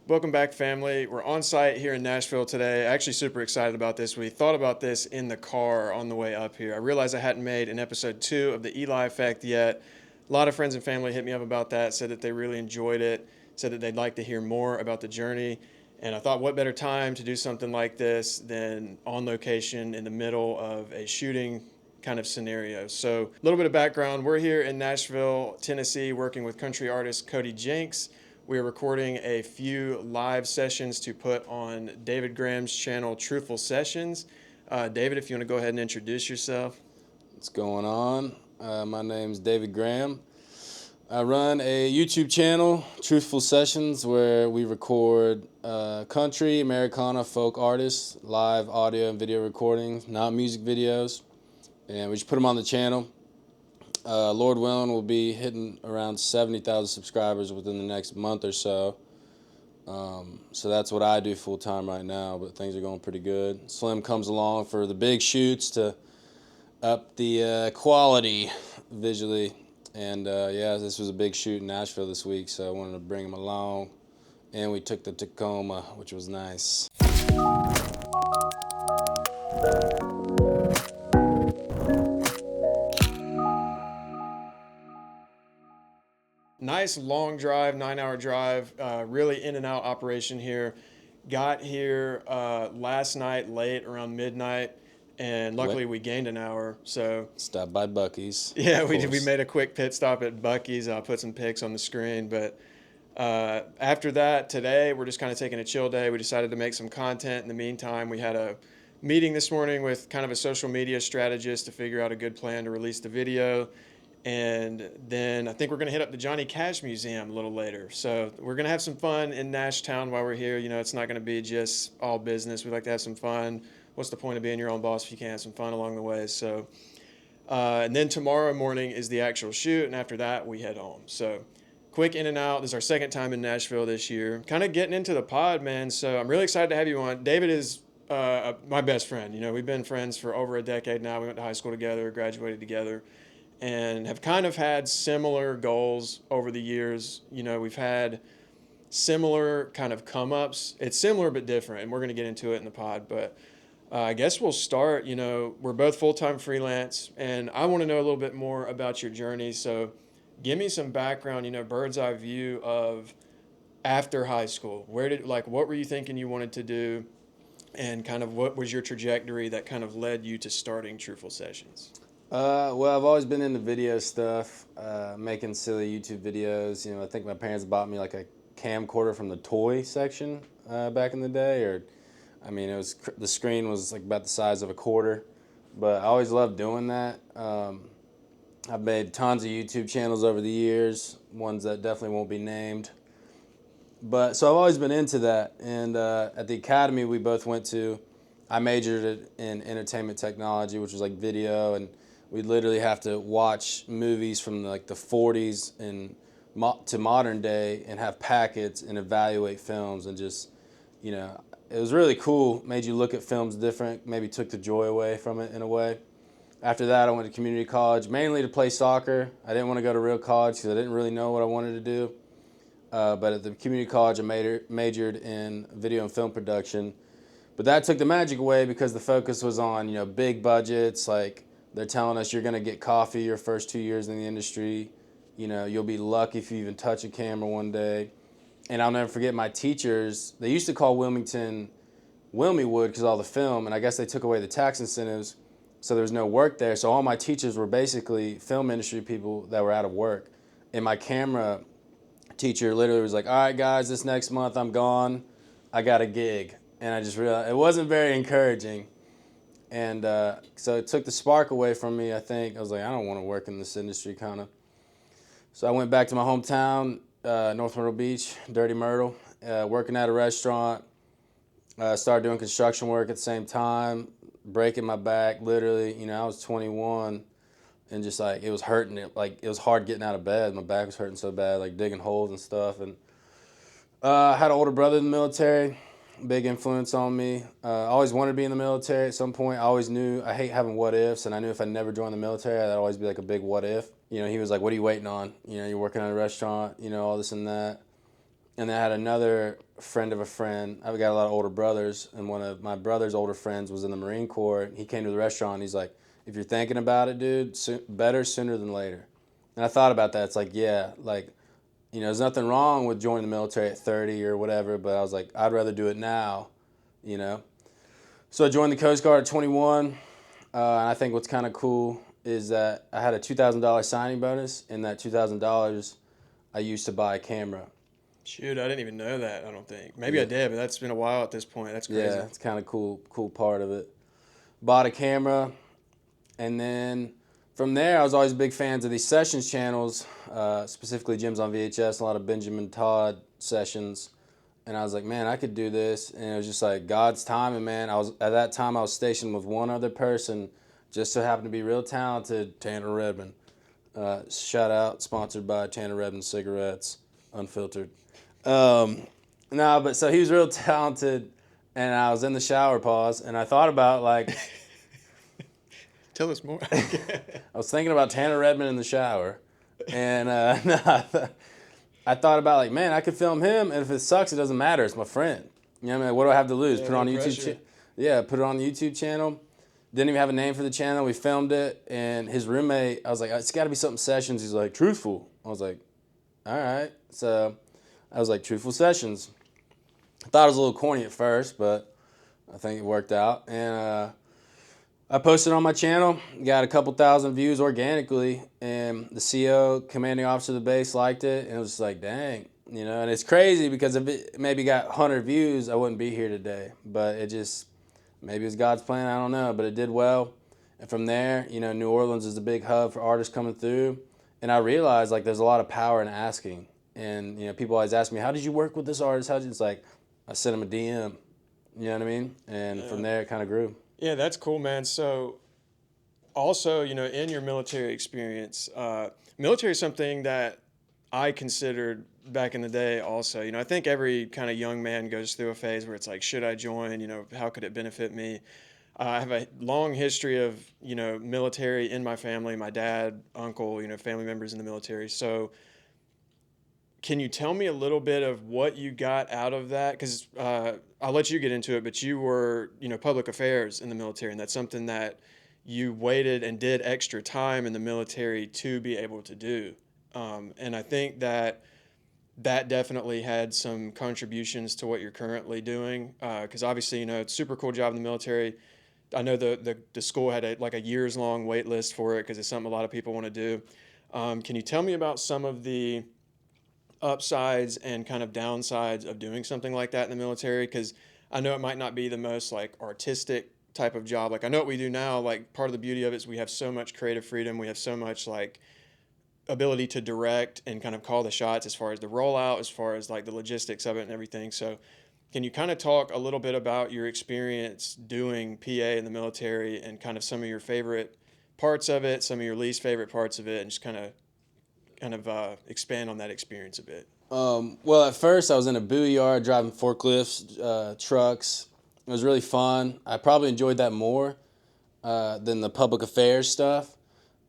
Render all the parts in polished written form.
Welcome back, family. We're on site here in Nashville today. Actually super excited about this. We thought about this in the car on the way up here. I realized I hadn't made an episode 2 of the Eli Effect yet. A lot of friends and family hit me up about that, said that they really enjoyed it, said that they'd like to hear more about the journey. And I thought, what better time to do something like this than on location in the middle of a shooting kind of scenario. So a little bit of background. We're here in Nashville, Tennessee, working with country artist Cody Jenks. We are recording a few live sessions to put on David Graham's channel, Truthful Sessions. David, if you want to go ahead and introduce yourself. What's going on? My name's David Graham. I run a YouTube channel, Truthful Sessions, where we record country, Americana, folk artists, live audio and video recordings, not music videos, and we just put them on the channel. Lord willing, we'll be hitting around 70,000 subscribers within the next month or so. So that's what I do full time right now, but things are going pretty good. Slim comes along for the big shoots to up the quality visually. And yeah, this was a big shoot in Nashville this week, so I wanted to bring him along. And we took the Tacoma, which was nice. Nice long drive, 9-hour drive, really in and out operation here. Got here last night late around midnight, and luckily we gained an hour. So stopped by Buc-ee's. Yeah, we made a quick pit stop at Buc-ee's. I'll put some pics on the screen. But after that, today we're just kind of taking a chill day. We decided to make some content. In the meantime, we had a meeting this morning with kind of a social media strategist to figure out a good plan to release the video. And then I think we're going to hit up the Johnny Cash Museum a little later. So we're going to have some fun in Nashtown while we're here. You know, it's not going to be just all business. We like to have some fun. What's the point of being your own boss if you can't have some fun along the way? So, and then tomorrow morning is the actual shoot. And after that, we head home. So quick in and out. This is our second time in Nashville this year. Kind of getting into the pod, man. So I'm really excited to have you on. David is my best friend. You know, we've been friends for over a decade now. We went to high school together, graduated together, and have kind of had similar goals over the years. You know, we've had similar kind of come-ups. It's similar but different, and we're going to get into it in the pod. But I guess we'll start. You know, we're both full-time freelance, and I want to know a little bit more about your journey. So give me some background, you know, bird's eye view of after high school. What were you thinking you wanted to do, and kind of what was your trajectory that kind of led you to starting Truthful Sessions? Well, I've always been into video stuff, making silly YouTube videos. You know, I think my parents bought me like a camcorder from the toy section back in the day, or, I mean, the screen was like about the size of a quarter, but I always loved doing that. I've made tons of YouTube channels over the years, ones that definitely won't be named. But so I've always been into that, and at the academy we both went to, I majored in entertainment technology, which was like video, and we'd literally have to watch movies from like the 40s and to modern day and have packets and evaluate films, and just, you know, it was really cool. Made you look at films different, maybe took the joy away from it in a way. After that, I went to community college, mainly to play soccer. I didn't want to go to real college because I didn't really know what I wanted to do. But at the community college, I majored in video and film production. But that took the magic away because the focus was on, you know, big budgets. Like, they're telling us you're going to get coffee your first 2 years in the industry. You know, you'll be lucky if you even touch a camera one day. And I'll never forget my teachers. They used to call Wilmington Wilmywood because of all the film, and I guess they took away the tax incentives, so there was no work there. So all my teachers were basically film industry people that were out of work. And my camera teacher literally was like, all right, guys, this next month I'm gone. I got a gig. And I just realized it wasn't very encouraging. And so it took the spark away from me, I think. I was like, I don't want to work in this industry, kind of. So I went back to my hometown, North Myrtle Beach, Dirty Myrtle, working at a restaurant. Started doing construction work at the same time, breaking my back, literally. You know, I was 21, and just like, it was hurting. It was hard getting out of bed. My back was hurting so bad, like digging holes and stuff. And I had an older brother in the military. Big influence on me. I always wanted to be in the military at some point. I always knew I hate having what ifs, and I knew if I never joined the military, that'd always be like a big what if. You know, he was like, what are you waiting on? You know, you're working at a restaurant, you know, all this and that. and I had another friend of a friend. I've got a lot of older brothers, and one of my brother's older friends was in the Marine Corps. He came to the restaurant, and he's like, if you're thinking about it, dude, better sooner than later. And I thought about that. It's like, yeah, like, you know, there's nothing wrong with joining the military at 30 or whatever, but I was like, I'd rather do it now, you know. So I joined the Coast Guard at 21, and I think what's kind of cool is that I had a $2,000 signing bonus, and that $2,000 I used to buy a camera. Shoot, I didn't even know that. I don't think. Maybe I Yeah, did, but that's been a while at this point. That's yeah, crazy. it's kind of cool part of it. Bought a camera, and then from there, I was always big fans of these sessions channels, specifically Gyms on VHS, a lot of Benjamin Todd sessions. And I was like, man, I could do this. And it was just like God's timing, man. At that time I was stationed with one other person, just so happened to be real talented, Tanner Redmond. Shout out, sponsored by Tanner Redmond cigarettes, unfiltered. No, but so he was real talented, and I was in the shower, pause, and I thought about like Tell us more. I was thinking about Tanner Redmond in the shower, and no, I thought about like, man, I could film him, and if it sucks, it doesn't matter. It's my friend. You know what I mean? What do I have to lose? Yeah, Put it on no YouTube. pressure. Yeah, put it on the YouTube channel. Didn't even have a name for the channel. We filmed it, and his roommate, I was like, it's got to be something Sessions. He's like, Truthful. I was like, all right. So I was like, Truthful Sessions. I thought it was a little corny at first, but I think it worked out. And I posted on my channel, got a couple thousand views organically, and the CO, commanding officer of the base, liked it, and it was just like, dang, you know. And it's crazy because if it maybe got 100 views, I wouldn't be here today. But it just, maybe it's God's plan, I don't know, but it did well. And from there, you know, New Orleans is a big hub for artists coming through, and I realized like there's a lot of power in asking. And you know, people always ask me, how did you work with this artist? How did you? It's like I sent him a DM, you know what I mean? And from there, it kind of grew. Yeah, that's cool, man. So, also, you know, in your military experience, military is something that I considered back in the day. Also, you know, I think every kind of young man goes through a phase where it's like, should I join? You know, how could it benefit me? I have a long history of, you know, military in my family. My dad, uncle, you know, family members in the military. So, can you tell me a little bit of what you got out of that? Because I'll let you get into it, but you were, you know, public affairs in the military, and that's something that you waited and did extra time in the military to be able to do. And I think that that definitely had some contributions to what you're currently doing. Because obviously, you know, it's a super cool job in the military. I know the school had like a years long wait list for it because it's something a lot of people want to do. Can you tell me about some of the upsides and kind of downsides of doing something like that in the military? Because I know it might not be the most like artistic type of job. Like I know what we do now, like part of the beauty of it is we have so much creative freedom. We have so much like ability to direct and kind of call the shots as far as the rollout, as far as like the logistics of it and everything. So can you kind of talk a little bit about your experience doing PA in the military and kind of some of your favorite parts of it, some of your least favorite parts of it, and just kind of expand on that experience a bit. Well, at first I was in a buoy yard driving forklifts, trucks. It was really fun. I probably enjoyed that more than the public affairs stuff.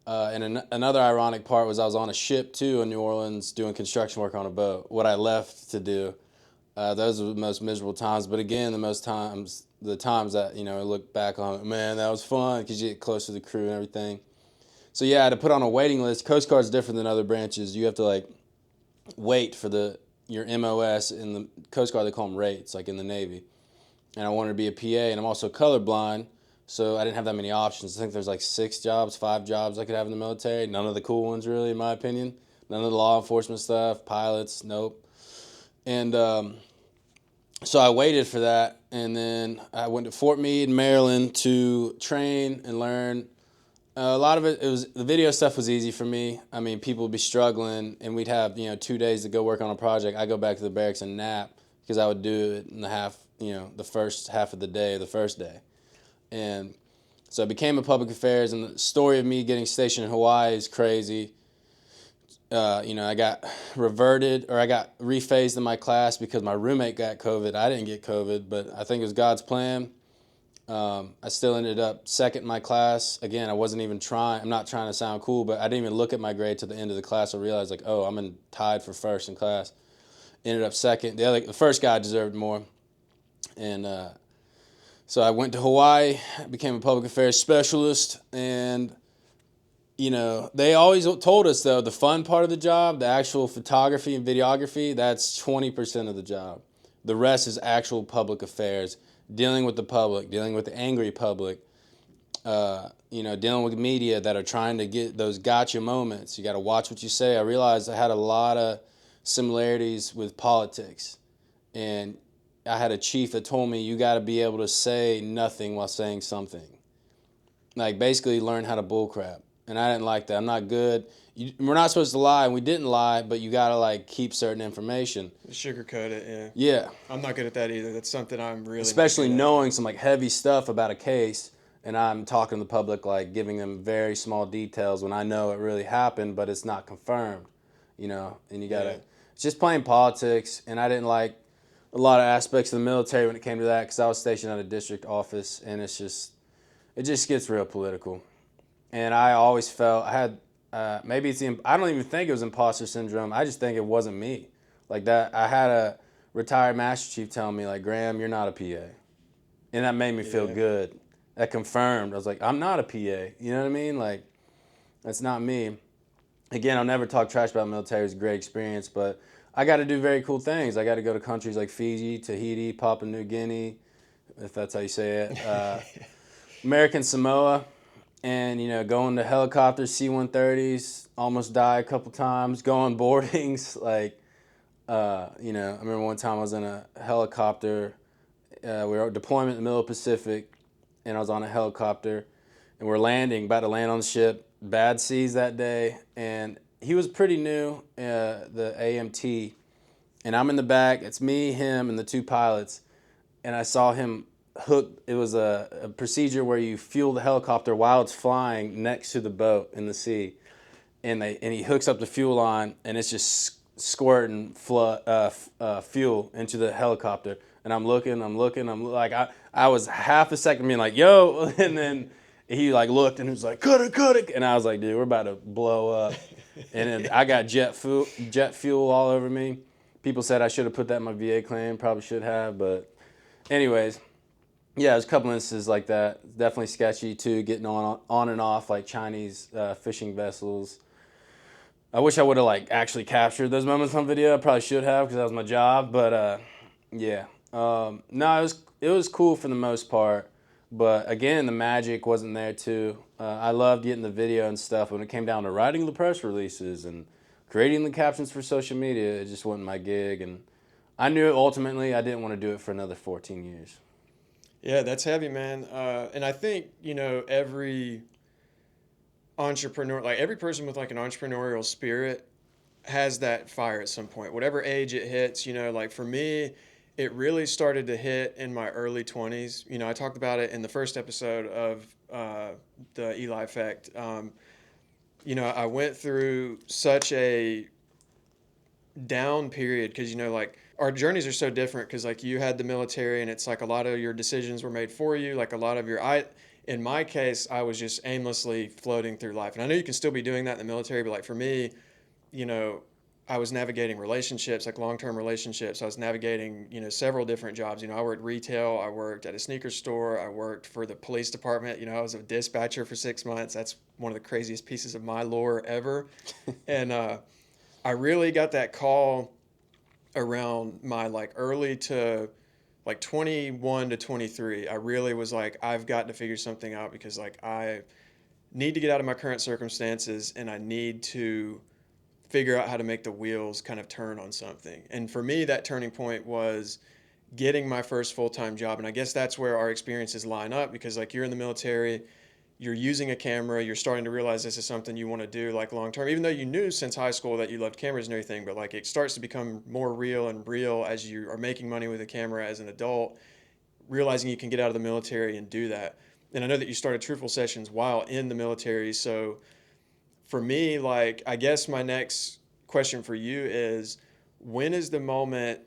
Another ironic part was I was on a ship too in New Orleans doing construction work on a boat. What I left to do, those were the most miserable times. But again, the times that you know I look back on, man, that was fun because you get close to the crew and everything. So yeah, I had to put on a waiting list. Coast Guard's different than other branches. You have to like wait for your MOS. In the Coast Guard they call them rates, like in the Navy. And I wanted to be a PA, and I'm also colorblind, so I didn't have that many options. I think there's like 5 jobs I could have in the military. None of the cool ones, really, in my opinion. None of the law enforcement stuff, pilots, nope. And so I waited for that, and then I went to Fort Meade, Maryland, to train and learn. A lot of it was the video stuff was easy for me. I mean, people would be struggling, and we'd have 2 days to go work on a project. I go back to the barracks and nap because I would do it in the first half of the day, the first day. And so I became a public affairs, and the story of me getting stationed in Hawaii is crazy. I got I got rephased in my class because my roommate got COVID. I didn't get COVID, but I think it was God's plan. I still ended up second in my class. Again, I wasn't even trying. I'm not trying to sound cool, but I didn't even look at my grade to the end of the class. I realized, like, oh, tied for first in class. Ended up second. The first guy deserved more. And so I went to Hawaii, became a public affairs specialist, and they always told us, though, the fun part of the job, the actual photography and videography, that's 20% of the job. The rest is actual public affairs, dealing with the public, dealing with the angry public, dealing with media that are trying to get those gotcha moments. You got to watch what you say. I realized I had a lot of similarities with politics. And I had a chief that told me, you got to be able to say nothing while saying something. Like, basically learn how to bullcrap. And I didn't like that. I'm not good. We're not supposed to lie, and we didn't lie, but you got to, keep certain information. Sugarcoat it, yeah. Yeah. I'm not good at that either. That's something I'm really Especially not good knowing some, heavy stuff about a case, and I'm talking to the public, giving them very small details when I know it really happened, but it's not confirmed, and you got to... Yeah. It's just playing politics, and I didn't like a lot of aspects of the military when it came to that, because I was stationed at a district office, and it just gets real political. And I always felt I had maybe I don't even think it was imposter syndrome. I just think it wasn't me. Like that, I had a retired Master Chief tell me, Graham, you're not a PA, and that made me feel good. That confirmed. I was like, I'm not a PA. You know what I mean? That's not me. Again, I'll never talk trash about military. It was a great experience, but I got to do very cool things. I got to go to countries like Fiji, Tahiti, Papua New Guinea, if that's how you say it, American Samoa. And, going to helicopters, C-130s, almost die a couple times, go on boardings. I remember one time I was in a helicopter. We were on deployment in the middle of the Pacific, and I was on a helicopter, and we're about to land on the ship. Bad seas that day, and he was pretty new, the AMT, and I'm in the back. It's me, him, and the two pilots, and I saw him hook. It was a procedure where you fuel the helicopter while it's flying next to the boat in the sea, and he hooks up the fuel line, and it's just squirting fuel into the helicopter. And I'm looking. I was half a second being like, yo, and then he looked and he was like, cut it, and I was like, dude, we're about to blow up. And then I got jet fuel all over me. People said I should have put that in my VA claim. Probably should have, but anyways. Yeah, there's a couple instances like that. Definitely sketchy too, getting on and off Chinese fishing vessels. I wish I would have actually captured those moments on video. I probably should have, because that was my job. But yeah, no, it was cool for the most part. But again, the magic wasn't there too. I loved getting the video and stuff. When it came down to writing the press releases and creating the captions for social media, it just wasn't my gig. And I knew ultimately I didn't want to do it for another 14 years. Yeah, that's heavy, man. And I think, every entrepreneur, every person with an entrepreneurial spirit has that fire at some point, whatever age it hits. For me, it really started to hit in my early 20s. I talked about it in the first episode of the Eli Effect. I went through such a down period because, our journeys are so different because you had the military, and it's a lot of your decisions were made for you. A lot of in my case, I was just aimlessly floating through life. And I know you can still be doing that in the military, but for me, I was navigating relationships, long-term relationships. I was navigating, several different jobs. I worked retail. I worked at a sneaker store. I worked for the police department. I was a dispatcher for 6 months. That's one of the craziest pieces of my lore ever. And I really got that call around my early to 21 to 23. I really was I've got to figure something out, because I need to get out of my current circumstances, and I need to figure out how to make the wheels kind of turn on something. And for me, that turning point was getting my first full-time job. And I guess that's where our experiences line up, because you're in the military, you're using a camera, you're starting to realize this is something you want to do long term, even though you knew since high school that you loved cameras and everything. But it starts to become more real and real as you are making money with a camera as an adult, realizing you can get out of the military and do that. And I know that you started Truthful Sessions while in the military. So for me, I guess my next question for you is, when is the moment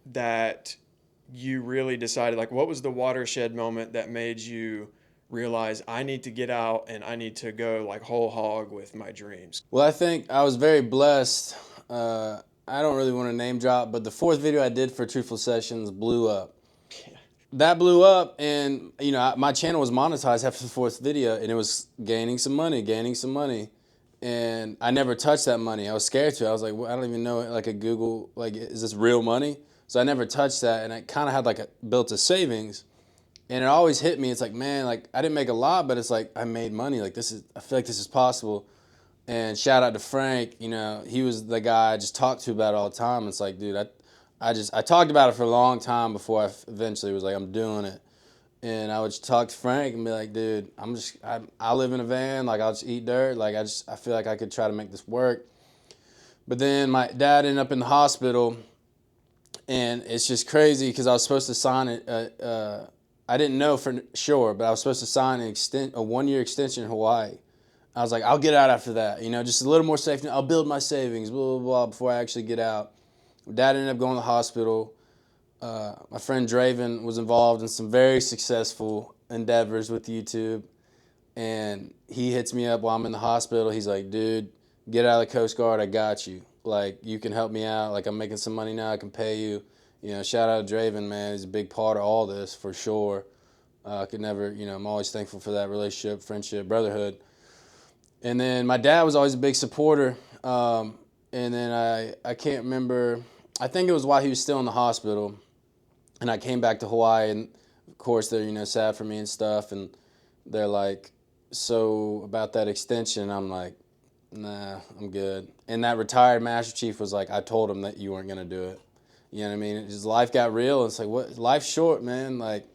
that you really decided, what was the watershed moment that made you realize I need to get out and I need to go whole hog with my dreams? Well, I think I was very blessed. I don't really want to name drop, but the fourth video I did for Truthful Sessions blew up. That blew up, and my channel was monetized after the fourth video, and it was gaining some money, and I never touched that money. I was scared to. I was like, well, I don't even know, like a Google, like, is this real money? So I never touched that, and I kind of had like built a savings, and it always hit me. It's like, man, like I didn't make a lot, but it's like I made money. Like I feel like this is possible. And shout out to Frank, he was the guy I just talked to about it all the time. It's like, dude, I talked about it for a long time before I eventually was like, I'm doing it. And I would just talk to Frank and be like, dude, I live in a van, like I'll just eat dirt. Like I feel like I could try to make this work. But then my dad ended up in the hospital, and it's just crazy because I was supposed to sign it. I didn't know for sure, but I was supposed to sign a 1-year extension in Hawaii. I was like, I'll get out after that, just a little more safety. I'll build my savings, blah, blah, blah, before I actually get out. Dad ended up going to the hospital. My friend Draven was involved in some very successful endeavors with YouTube. And he hits me up while I'm in the hospital. He's like, dude, get out of the Coast Guard. I got you. Like, you can help me out. Like, I'm making some money now. I can pay you. Shout out to Draven, man. He's a big part of all this, for sure. I could never, I'm always thankful for that relationship, friendship, brotherhood. And then my dad was always a big supporter. And then I can't remember. I think it was while he was still in the hospital. And I came back to Hawaii. And, of course, they're, sad for me and stuff. And they're like, so about that extension, I'm like, nah, I'm good. And that retired Master Chief was like, I told him that you weren't going to do it. You know what I mean? His life got real. It's like, what? Life's short, man. Like,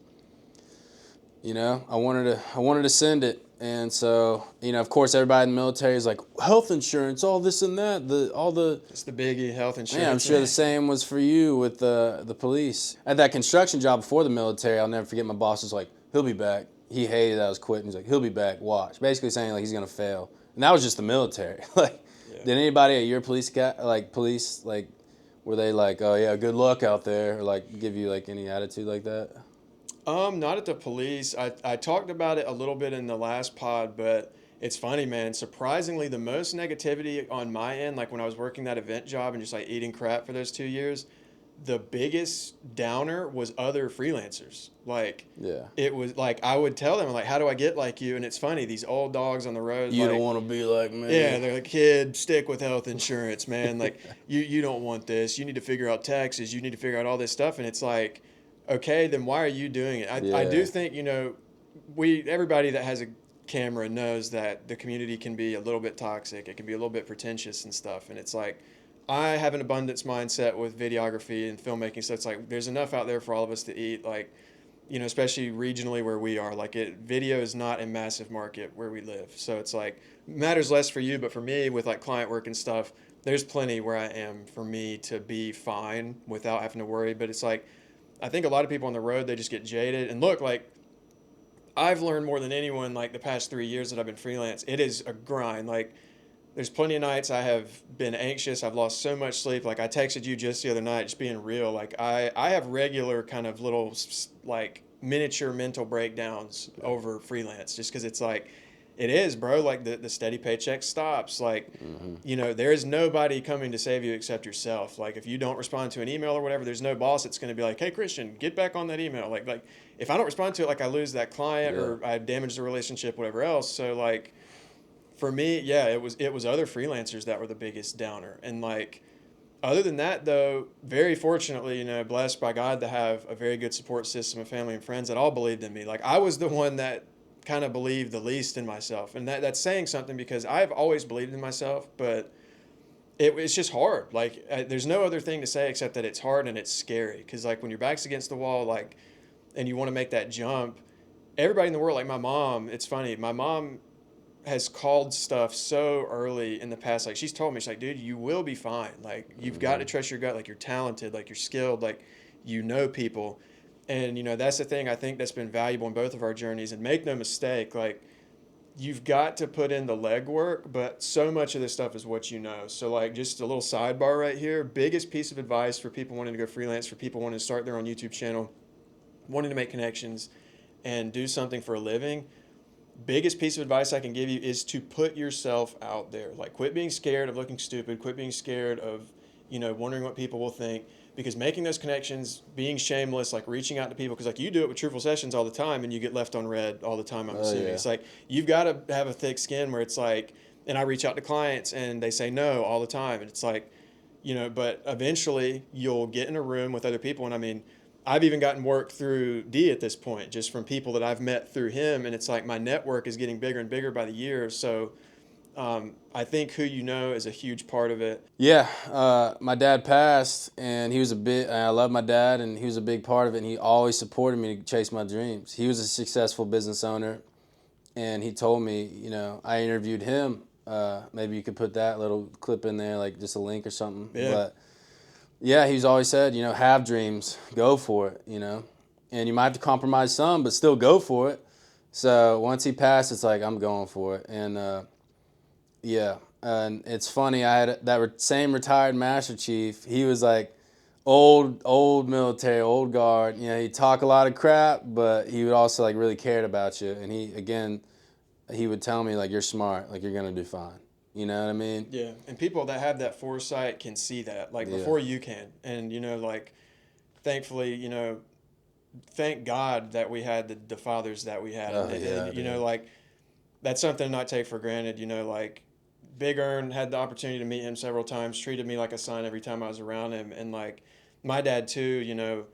I wanted to send it. And so, of course, everybody in the military is like, health insurance, all this and that, It's the biggie, health insurance. Yeah, I'm sure the same was for you with the police. At that construction job before the military, I'll never forget, my boss was like, he'll be back. He hated that I was quitting. He's like, he'll be back, watch. Basically saying, like, he's going to fail. And that was just the military. Like, yeah. Did anybody at your police, were they like, oh, yeah, good luck out there? Or, like, give you, like, any attitude like that? Not at the police. I talked about it a little bit in the last pod, but it's funny, man. Surprisingly, the most negativity on my end, like when I was working that event job and just like eating crap for those 2 years, the biggest downer was other freelancers. Like, yeah, it was like I would tell them, like, how do I get like you? And it's funny, these old dogs on the road. You like, don't want to be like me. Yeah, they're like, kid, stick with health insurance, man. Like, you don't want this. You need to figure out taxes. You need to figure out all this stuff. And it's like, okay, then why are you doing it? I do think, everybody that has a camera knows that the community can be a little bit toxic. It can be a little bit pretentious and stuff. And it's like, I have an abundance mindset with videography and filmmaking. So it's like, there's enough out there for all of us to eat. Like, especially regionally where we are, like video is not a massive market where we live. So it's like, matters less for you, but for me with like client work and stuff, there's plenty where I am for me to be fine without having to worry. But it's like, I think a lot of people on the road, they just get jaded. And look, like, I've learned more than anyone, like, the past 3 years that I've been freelance. It is a grind. Like, there's plenty of nights I have been anxious. I've lost so much sleep. Like, I texted you just the other night, just being real. Like, I have regular kind of little, like, miniature mental breakdowns over freelance just because it's like, it is, bro. Like, the steady paycheck stops. Like, there is nobody coming to save you except yourself. Like, if you don't respond to an email or whatever, there's no boss that's going to be like, hey, Christian, get back on that email. Like if I don't respond to it, like, I lose that client or I damage the relationship, whatever else. So, like, for me, yeah, it was other freelancers that were the biggest downer. And, like, other than that, though, very fortunately, blessed by God to have a very good support system of family and friends that all believed in me. Like, I was the one that kind of believed the least in myself, and that's saying something because I've always believed in myself, but it's just hard. Like, there's no other thing to say except that it's hard and it's scary because, like, when your back's against the wall, like, and you want to make that jump, everybody in the world, like my mom, it's funny, my mom has called stuff so early in the past. Like, she's told me, she's like, dude, you will be fine. Like, you've got to trust your gut. Like, you're talented, like, you're skilled, like, people. And, that's the thing I think that's been valuable in both of our journeys. And make no mistake, like, you've got to put in the legwork, but so much of this stuff is what you know. So, like, just a little sidebar right here. Biggest piece of advice for people wanting to go freelance, for people wanting to start their own YouTube channel, wanting to make connections and do something for a living. Biggest piece of advice I can give you is to put yourself out there. Like, quit being scared of looking stupid. Quit being scared of wondering what people will think. Because making those connections, being shameless, like reaching out to people, because like you do it with Truthful Sessions all the time, and you get left on red all the time. I'm Oh assuming yeah. it's like you've got to have a thick skin where it's like, and I reach out to clients and they say no all the time, and it's like, but eventually you'll get in a room with other people, and I mean, I've even gotten work through D at this point, just from people that I've met through him, and it's like my network is getting bigger and bigger by the year. So I think who you know is a huge part of it. Yeah, my dad passed, and he was I love my dad, and he was a big part of it, and he always supported me to chase my dreams. He was a successful business owner, and he told me, I interviewed him. Maybe you could put that little clip in there, like just a link or something. Yeah. But yeah, he's always said, have dreams, go for it, and you might have to compromise some, but still go for it. So once he passed, it's like, I'm going for it. And yeah, and it's funny, I had that same retired Master Chief. He was like old military, old guard. He'd talk a lot of crap, but he would also like really cared about you. And he would tell me like, you're smart, like you're gonna do fine. You know what I mean? Yeah, and people that have that foresight can see that, like before you can. And like, thankfully, thank God that we had the fathers that we had. Oh, And yeah, like that's something to not take for granted. Like Big Earn had the opportunity to meet him several times, treated me like a son every time I was around him, and like my dad too.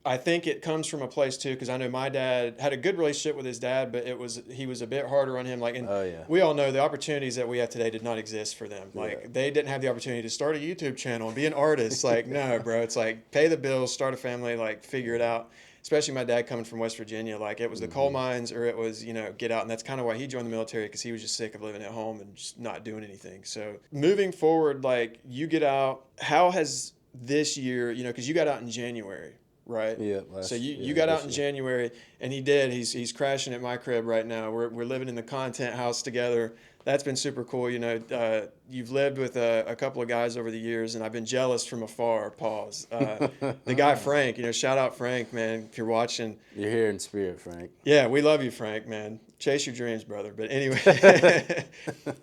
I think it comes from a place too, because I know my dad had a good relationship with his dad, but he was a bit harder on him. Like, and Oh, yeah. we all know the opportunities that we have today did not exist for them. Like, Yeah. they didn't have the opportunity to start a YouTube channel and be an artist. Like, no, bro, it's like pay the bills, start a family, like figure it out. Especially my dad coming from West Virginia, like it was the coal mines or it was get out, and that's kind of why he joined the military, because he was just sick of living at home and just not doing anything. So moving forward, like you get out, how has this year, because you got out in January, right? Yeah. So you got out in January, and he did. He's crashing at my crib right now. We're living in the content house together. That's been super cool. You've lived with a couple of guys over the years, and I've been jealous from afar. Pause. The guy Frank, shout out Frank, man, if you're watching. You're here in spirit, Frank. Yeah, we love you, Frank, man. Chase your dreams, brother. But anyway,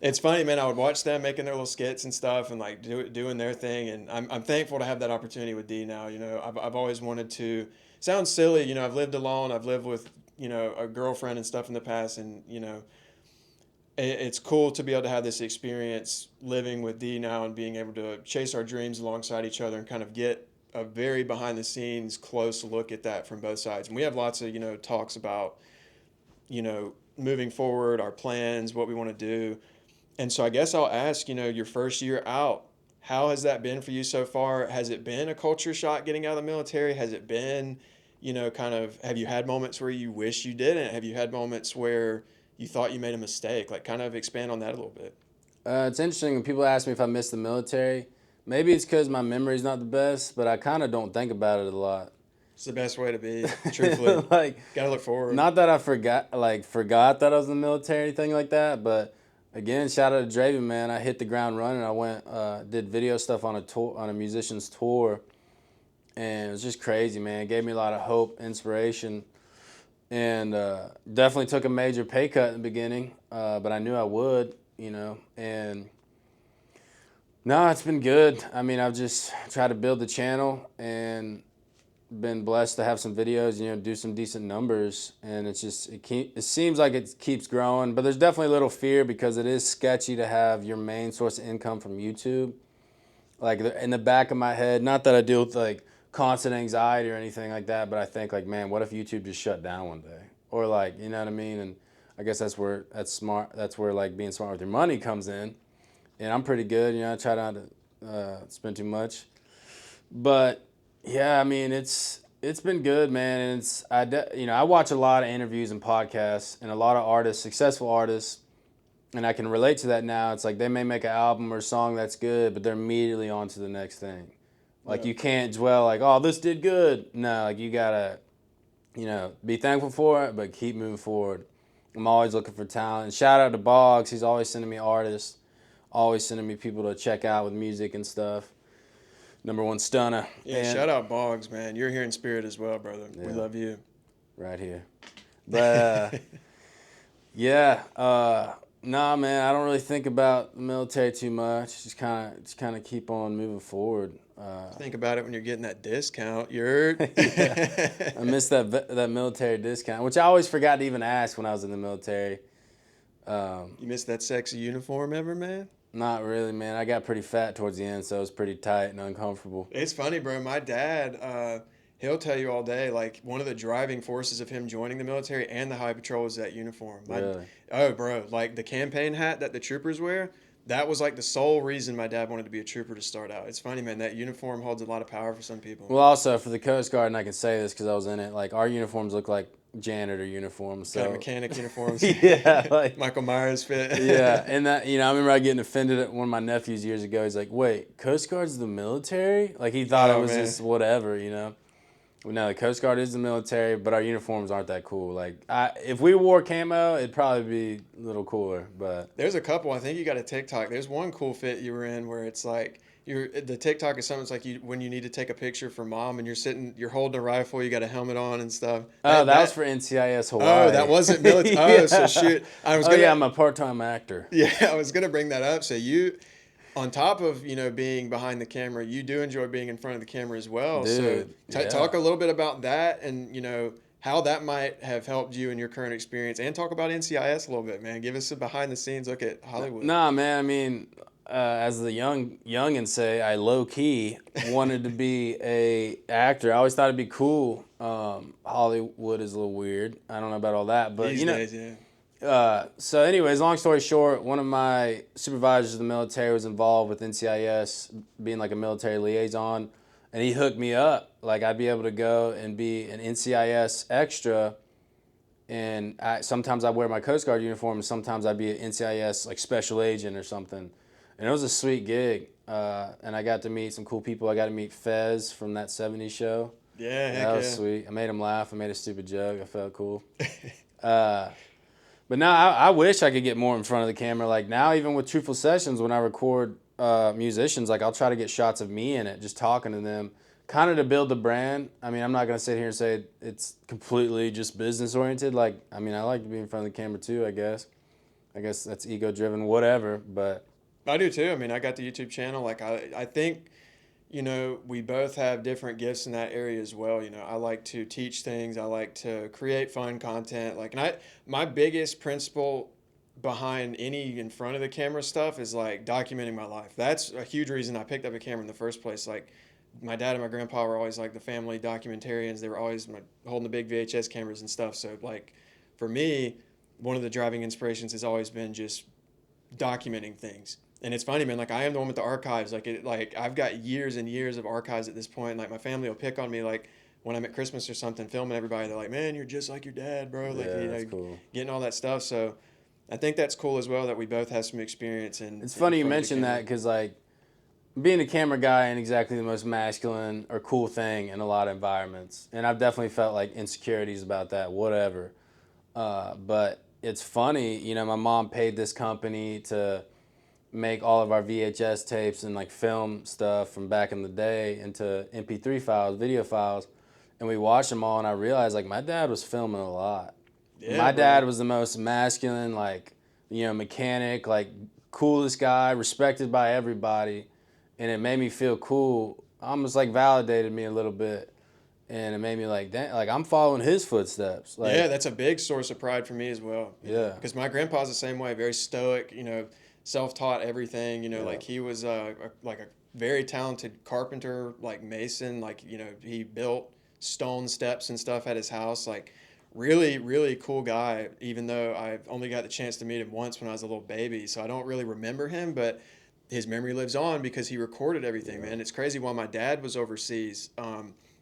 it's funny, man. I would watch them making their little skits and stuff, and like doing their thing. And I'm thankful to have that opportunity with D now. I've always wanted to. Sounds silly, I've lived alone. I've lived with a girlfriend and stuff in the past, and it's cool to be able to have this experience living with D now and being able to chase our dreams alongside each other and kind of get a very behind the scenes close look at that from both sides. And we have lots of talks about moving forward, our plans, what we want to do. And so I guess I'll ask, your first year out, how has that been for you so far? Has it been a culture shock getting out of the military? Has it been, have you had moments where you wish you didn't? Have you had moments where you thought you made a mistake? Like, kind of expand on that a little bit. It's interesting when people ask me if I miss the military. Maybe it's because my memory's not the best, but I kind of don't think about it a lot. It's the best way to be, truthfully. Gotta look forward. Not that I forgot that I was in the military or anything like that, but again, shout out to Draven, man. I hit the ground running. I went, did video stuff on a musician's tour, and it was just crazy, man. It gave me a lot of hope, inspiration, and definitely took a major pay cut in the beginning, but I knew I would, and no, it's been good. I mean, I've just tried to build the channel and been blessed to have some videos, do some decent numbers, and it seems like it keeps growing, but there's definitely a little fear because it is sketchy to have your main source of income from YouTube. Like in the back of my head, not that I deal with like constant anxiety or anything like that, but I think like, man, what if YouTube just shut down one day? Or like, you know what I mean? And I guess that's where like being smart with your money comes in. And I'm pretty good, I try not to spend too much. But yeah, I mean, it's been good, man. And I watch a lot of interviews and podcasts and a lot of artists, successful artists, and I can relate to that now. It's like they may make an album or a song that's good, but they're immediately on to the next thing. Like you can't dwell like, oh, this did good. No, like you gotta, be thankful for it, but keep moving forward. I'm always looking for talent. And shout out to Boggs. He's always sending me artists, always sending me people to check out with music and stuff. #1 stunner. Yeah, shout out Boggs, man. You're here in spirit as well, brother. Yeah. We love you. Right here. But yeah, Nah, man, I don't really think about the military too much. Just kind of keep on moving forward. Think about it when you're getting that discount. You're Yeah, I missed that military discount, which I always forgot to even ask when I was in the military. You missed that sexy uniform ever, man? Not really, man. I got pretty fat towards the end, so it was pretty tight and uncomfortable. It's funny, bro. My dad, he'll tell you all day, like one of the driving forces of him joining the military and the high patrol was that uniform. Really? Oh, bro, like the campaign hat that the troopers wear, that was like the sole reason my dad wanted to be a trooper to start out. It's funny, man. That uniform holds a lot of power for some people. Well, also for the Coast Guard, and I can say this because I was in it. Like our uniforms look like janitor uniforms. Got So mechanic uniforms. yeah, like Michael Myers fit. yeah, and that I remember I getting offended at one of my nephews years ago. He's like, "Wait, Coast Guard's the military?" Like he thought it Oh, was man. just whatever. Well, no, the Coast Guard is the military, but our uniforms aren't that cool. Like if we wore camo, it'd probably be a little cooler. But There's a couple. I think you got a TikTok. There's one cool fit you were in where it's like the TikTok is something it's like you when you need to take a picture for mom and you're holding a rifle, you got a helmet on and stuff. that was for NCIS Hawaii. Oh, that wasn't military. Oh, so Yeah. shoot. Oh yeah, I'm a part-time actor. Yeah, I was gonna bring that up. So you, on top of being behind the camera, you do enjoy being in front of the camera as well. So Dude, yeah. talk a little bit about that and how that might have helped you in your current experience, and talk about NCIS a little bit, man. Give us a behind the scenes look at Hollywood. Nah, man. I mean, as the youngins say, I low key wanted to be a actor. I always thought it'd be cool. Hollywood is a little weird. I don't know about all that, but These days, yeah. So anyways, long story short, one of my supervisors of the military was involved with NCIS being like a military liaison, and he hooked me up. Like I'd be able to go and be an NCIS extra, and sometimes I'd wear my Coast Guard uniform, and sometimes I'd be an NCIS like special agent or something. And it was a sweet gig, and I got to meet some cool people. I got to meet Fez from that '70s show. Yeah, heck That was yeah. sweet. I made him laugh. I made a stupid joke. I felt cool. But now I wish I could get more in front of the camera. Like now, even with Truthful Sessions, when I record musicians, like I'll try to get shots of me in it, just talking to them, kind of to build the brand. I mean, I'm not gonna sit here and say it's completely just business oriented. Like, I mean, I like to be in front of the camera too. I guess that's ego driven, whatever. But I do too. I mean, I got the YouTube channel. Like I think, we both have different gifts in that area as well. I like to teach things. I like to create fun content. Like, my biggest principle behind any in front of the camera stuff is like documenting my life. That's a huge reason I picked up a camera in the first place. Like, my dad and my grandpa were always like the family documentarians. They were always holding the big VHS cameras and stuff. So like, for me, one of the driving inspirations has always been just documenting things. And it's funny, man. Like I am the one with the archives. Like I've got years and years of archives at this point. Like my family will pick on me, like when I'm at Christmas or something, filming everybody. They're like, "Man, you're just like your dad, bro." Like yeah, that's cool. getting all that stuff. So I think that's cool as well that we both have some experience. It's funny you mention that because like being a camera guy ain't exactly the most masculine or cool thing in a lot of environments, and I've definitely felt like insecurities about that. Whatever, but it's funny. My mom paid this company to make all of our VHS tapes and like film stuff from back in the day into MP3 files, video files, and we watched them all. And I realized like my dad was filming a lot. Yeah, My bro. dad was the most masculine, like mechanic, like coolest guy, respected by everybody, and it made me feel cool. Almost like validated me a little bit, and it made me like, damn, like I'm following his footsteps. Like, Yeah, that's a big source of pride for me as well. Yeah. Because my grandpa's the same way, very stoic. Self-taught everything. Like he was like a very talented carpenter, like mason. Like he built stone steps and stuff at his house. Like really, really cool guy. Even though I've only got the chance to meet him once when I was a little baby, so I don't really remember him, but his memory lives on because he recorded everything, man. It's crazy. While my dad was overseas,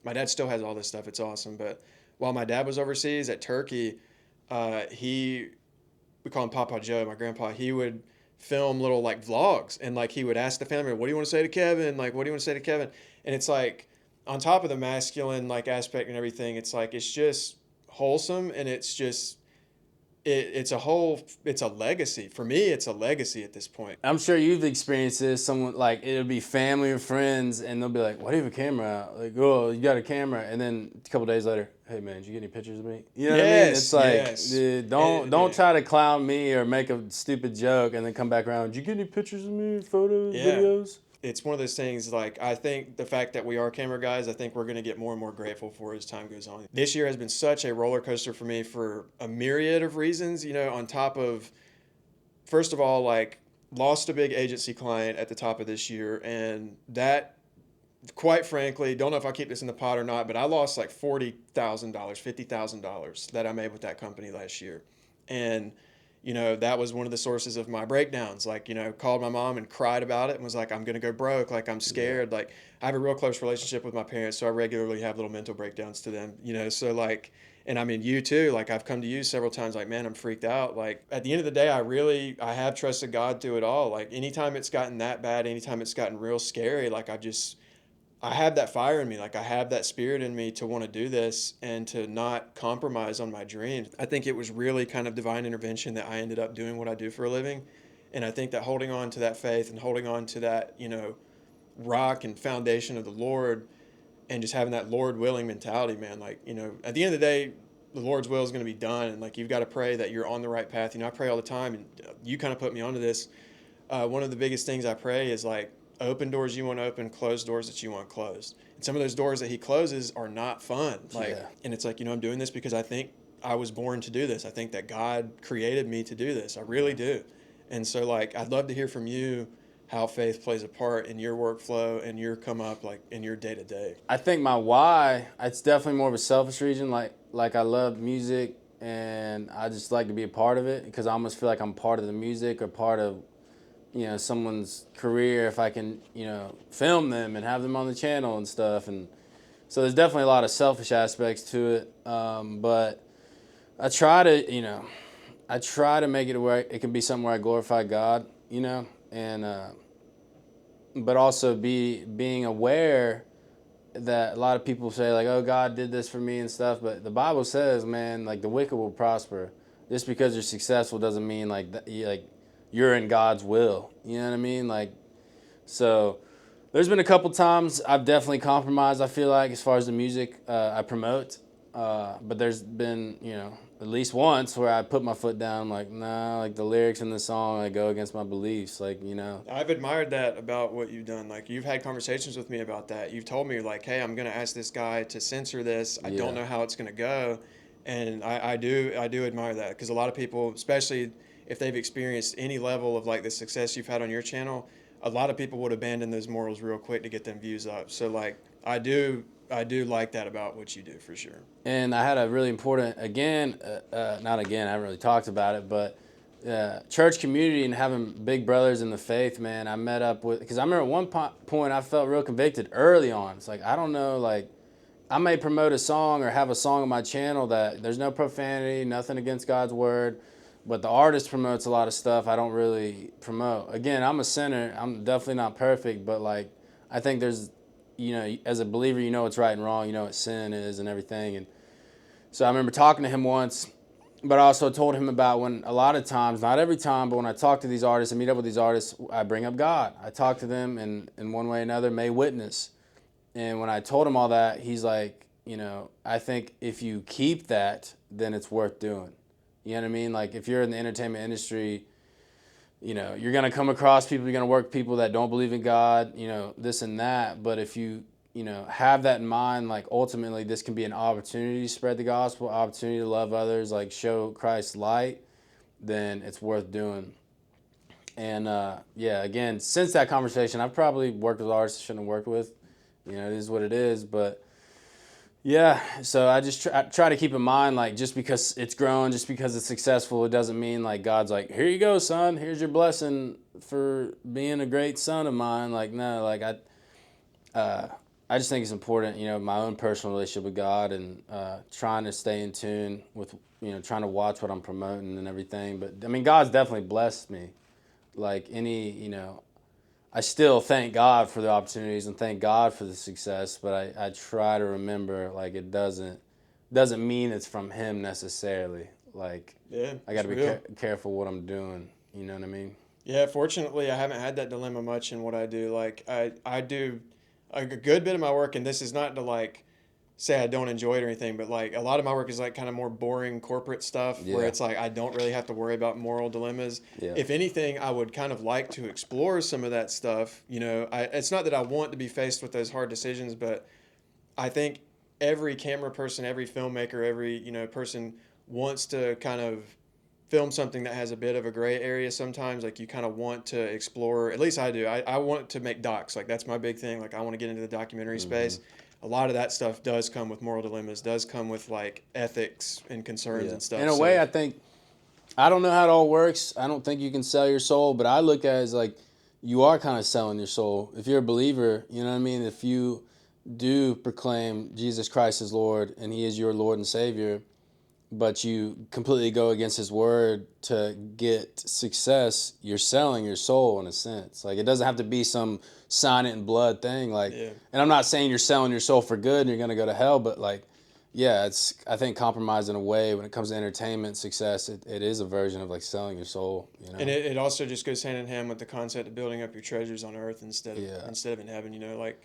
my dad still has all this stuff. It's awesome. But while my dad was overseas at Turkey, we call him Papa Joe, my grandpa. He would film little like vlogs, and like he would ask the family, "What do you want to say to Kevin? Like, what do you want to say to Kevin?" And it's like, on top of the masculine like aspect and everything, it's like it's just wholesome, and it's just it's a legacy. For me, it's a legacy at this point. I'm sure you've experienced this. Someone like it'll be family or friends, and they'll be like, "Why do you have a camera out?" Like, "Oh, you got a camera," and then a couple days later, "Hey man, did you get any pictures of me?" You know what I mean? It's Yes, like, yes. dude, And, don't try to clown me or make a stupid joke, and then come back around. Did you get any pictures of me, photos, yeah. videos? It's one of those things, like, I think the fact that we are camera guys, I think we're going to get more and more grateful for as time goes on. This year has been such a roller coaster for me for a myriad of reasons, on top of, first of all, like, lost a big agency client at the top of this year, and that, quite frankly, don't know if I'll keep this in the pot or not, but I lost like $40,000, $50,000 that I made with that company last year. And, that was one of the sources of my breakdowns. Like, called my mom and cried about it and was like, I'm going to go broke. Like, I'm Yeah. scared. Like, I have a real close relationship with my parents, so I regularly have little mental breakdowns to them, so like, and I mean, you too, like, I've come to you several times, like, man, I'm freaked out. Like, at the end of the day, I have trusted God through it all. Like, anytime it's gotten that bad, anytime it's gotten real scary, like, I have that fire in me. Like, I have that spirit in me to want to do this and to not compromise on my dreams. I think it was really kind of divine intervention that I ended up doing what I do for a living. And I think that holding on to that faith and holding on to that, rock and foundation of the Lord, and just having that Lord willing mentality, man, like, at the end of the day, the Lord's will is going to be done. And like, you've got to pray that you're on the right path. I pray all the time, and you kind of put me onto this. One of the biggest things I pray is like, open doors you want to open, closed doors that you want closed. And some of those doors that he closes are not fun. Like, Yeah. and it's like, I'm doing this because I think I was born to do this. I think that God created me to do this. I really do. And so, like, I'd love to hear from you how faith plays a part in your workflow and your come up, like, in your day to day. I think my why, it's definitely more of a selfish reason. Like I love music, and I just like to be a part of it because I almost feel like I'm part of the music or part of someone's career if I can film them and have them on the channel and stuff. And so there's definitely a lot of selfish aspects to it. But I try to make it where it can be something where I glorify God, and but also being aware that a lot of people say like, oh, God did this for me and stuff, but the Bible says, man, like the wicked will prosper. Just because you're successful doesn't mean like you're in God's will. You know what I mean? Like, so there's been a couple times I've definitely compromised. I feel like as far as the music I promote, but there's been at least once where I put my foot down. I'm like, nah, like the lyrics in the song like go against my beliefs. Like. I've admired that about what you've done. Like, you've had conversations with me about that. You've told me, like, hey, I'm going to ask this guy to censor this. I don't Yeah. know how it's going to go. And I do admire that, because a lot of people, especially if they've experienced any level of like the success you've had on your channel, a lot of people would abandon those morals real quick to get them views up. So like, I do like that about what you do, for sure. And I had a really important, not again, I haven't really talked about it, but church community and having big brothers in the faith, man. I met up with, because I remember at one point I felt real convicted early on. It's like, I don't know, like, I may promote a song or have a song on my channel that there's no profanity, nothing against God's word, but the artist promotes a lot of stuff I don't really promote. Again, I'm a sinner. I'm definitely not perfect, but like, I think there's, as a believer, what's right and wrong, what sin is and everything. And so I remember talking to him once, but I also told him about when a lot of times, not every time, but when I talk to these artists and meet up with these artists, I bring up God. I talk to them and in one way or another may witness. And when I told him all that, he's like, I think if you keep that, then it's worth doing. You know what I mean? Like if you're in the entertainment industry, you're going to come across people, you're going to work with people that don't believe in God, this and that. But if you, have that in mind, like ultimately this can be an opportunity to spread the gospel, opportunity to love others, like show Christ's light, then it's worth doing. And again, since that conversation, I've probably worked with artists I shouldn't have worked with. It is what it is. But yeah, so I just try to keep in mind, like, just because it's grown, just because it's successful, it doesn't mean like God's like, here you go, son, here's your blessing for being a great son of mine. Like, no, like I just think it's important, my own personal relationship with God, and trying to stay in tune with, trying to watch what I'm promoting and everything. But I mean, God's definitely blessed me. Like I still thank God for the opportunities and thank God for the success, but I try to remember, like, it doesn't mean it's from Him necessarily. Like, Yeah, I got it's to be real. careful what I'm doing. You know what I mean? Yeah, fortunately, I haven't had that dilemma much in what I do. Like, I do a good bit of my work, and this is not to like say I don't enjoy it or anything, but like a lot of my work is like kind of more boring corporate stuff where Yeah. it's like I don't really have to worry about moral dilemmas. Yeah. If anything, I would kind of like to explore some of that stuff. It's not that I want to be faced with those hard decisions, but I think every camera person, every filmmaker, every person wants to kind of film something that has a bit of a gray area sometimes. Like you kind of want to explore, at least I do. I want to make docs. Like that's my big thing. Like I want to get into the documentary Mm-hmm. space. A lot of that stuff does come with moral dilemmas, does come with like ethics and concerns Yeah. and stuff. In a way, So I think, I don't know how it all works. I don't think you can sell your soul, but I look at it as like you are kind of selling your soul. If you're a believer, you know what I mean? If you do proclaim Jesus Christ as Lord and He is your Lord and Savior, but you completely go against His word to get success, you're selling your soul in a sense. Like it doesn't have to be some sign it in blood thing. Like, yeah. and I'm not saying you're selling your soul for good and you're gonna go to hell, but like, yeah, it's I think compromise in a way when it comes to entertainment success. It is a version of like selling your soul. You And know? it also just goes hand in hand with the concept of building up your treasures on earth Yeah. instead of in heaven. Like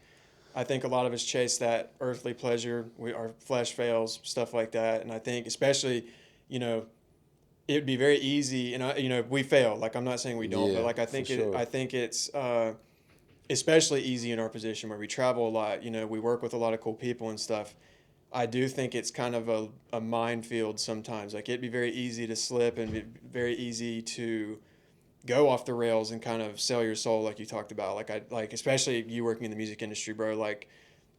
I think a lot of us chase that earthly pleasure. Our flesh fails, stuff like that. And I think especially, you know, it would be very easy, and we fail. Like I'm not saying we don't, but Yeah, like I for think it. sure. I think it's especially easy in our position where we travel a lot. We work with a lot of cool people and stuff. I do think it's kind of a minefield sometimes. Like it'd be very easy to slip and very easy to go off the rails and kind of sell your soul like you talked about. Like especially you working in the music industry, bro. Like